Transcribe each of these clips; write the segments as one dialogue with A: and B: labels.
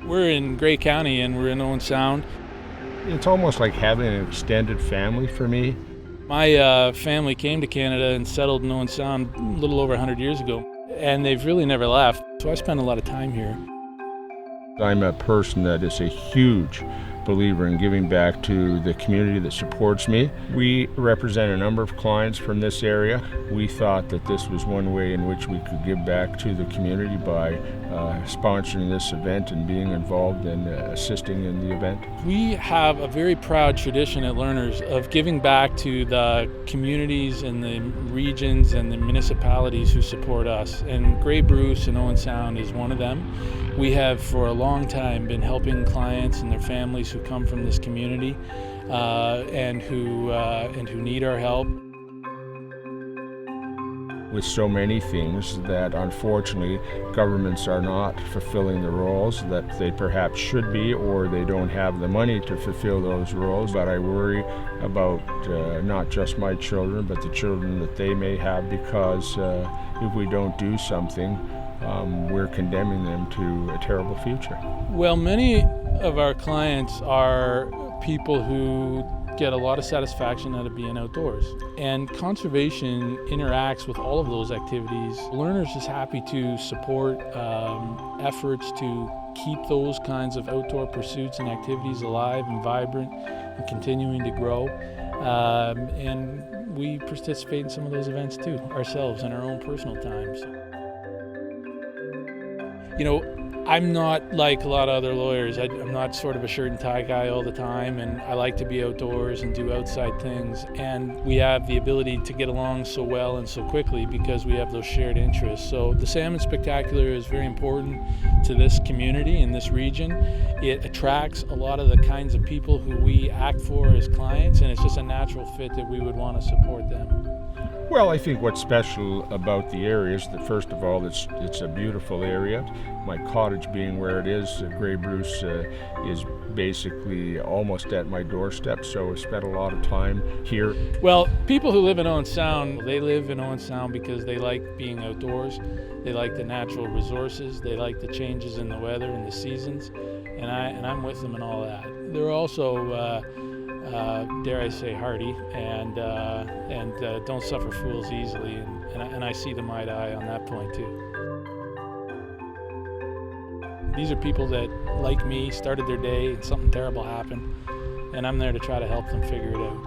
A: We're in Grey County and we're in Owen Sound.
B: It's almost like having an extended family for me.
A: My family came to Canada and settled in Owen Sound a little over 100 years ago, and they've really never left, so I spend a lot of time here.
B: I'm a person that is a huge believer in giving back to the community that supports me. We represent a number of clients from this area. We thought that this was one way in which we could give back to the community by sponsoring this event and being involved and assisting in the event.
A: We have a very proud tradition at Lerners of giving back to the communities and the regions and the municipalities who support us, and Grey Bruce and Owen Sound is one of them. We have for a long time been helping clients and their families who come from this community and who need our help.
B: With so many things that unfortunately governments are not fulfilling the roles that they perhaps should be, or they don't have the money to fulfill those roles. But I worry about not just my children, but the children that they may have, because if we don't do something, we're condemning them to a terrible future.
A: Well, many of our clients are people who get a lot of satisfaction out of being outdoors, and conservation interacts with all of those activities. Lerners is happy to support efforts to keep those kinds of outdoor pursuits and activities alive and vibrant and continuing to grow, and we participate in some of those events too ourselves in our own personal times. You know, I'm not like a lot of other lawyers. I'm not sort of a shirt and tie guy all the time, and I like to be outdoors and do outside things. And we have the ability to get along so well and so quickly because we have those shared interests. So the Salmon Spectacular is very important to this community in this region. It attracts a lot of the kinds of people who we act for as clients, and it's just a natural fit that we would want to support them.
B: Well, I think what's special about the area is that, first of all, it's a beautiful area. My cottage being where it is, Grey Bruce is basically almost at my doorstep, so I spent a lot of time here.
A: Well, people who live in Owen Sound, they live in Owen Sound because they like being outdoors, they like the natural resources, they like the changes in the weather and the seasons, and I'm with them in all that. They're also dare I say, hardy, and don't suffer fools easily, and I see them eye to eye on that point too. These are people that, like me, started their day and something terrible happened, and I'm there to try to help them figure it out.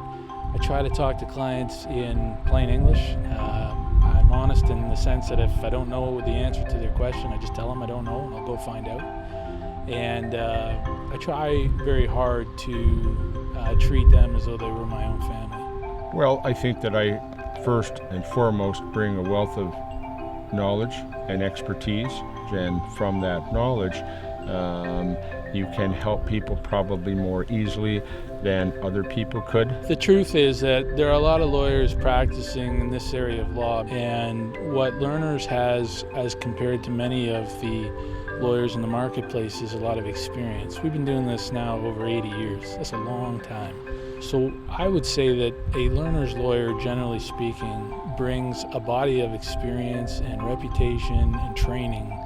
A: I try to talk to clients in plain English. I'm honest in the sense that if I don't know the answer to their question, I just tell them I don't know, and I'll go find out. And I try very hard to treat them as though they were my own family.
B: Well, I think that I first and foremost bring a wealth of knowledge and expertise, and from that knowledge you can help people probably more easily than other people could.
A: The truth is that there are a lot of lawyers practicing in this area of law, and what Lerners has as compared to many of the lawyers in the marketplace is a lot of experience. We've been doing this now over 80 years. That's a long time. So I would say that a Lerners lawyer, generally speaking, brings a body of experience and reputation and training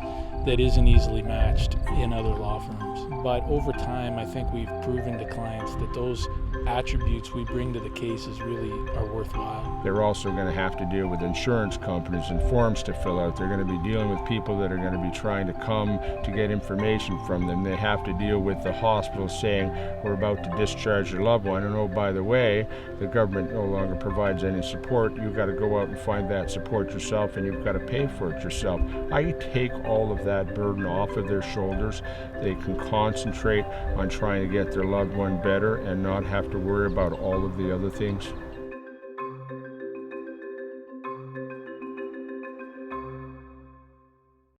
A: that isn't easily matched in other law firms. But over time, I think we've proven to clients that those attributes we bring to the cases really are worthwhile.
B: They're also going to have to deal with insurance companies and forms to fill out. They're going to be dealing with people that are going to be trying to come to get information from them. They have to deal with the hospital saying, we're about to discharge your loved one, and oh, by the way, the government no longer provides any support. You've got to go out and find that support yourself, and you've got to pay for it yourself. I take all of that burden off of their shoulders. They can concentrate on trying to get their loved one better and not have to worry about all of the other things.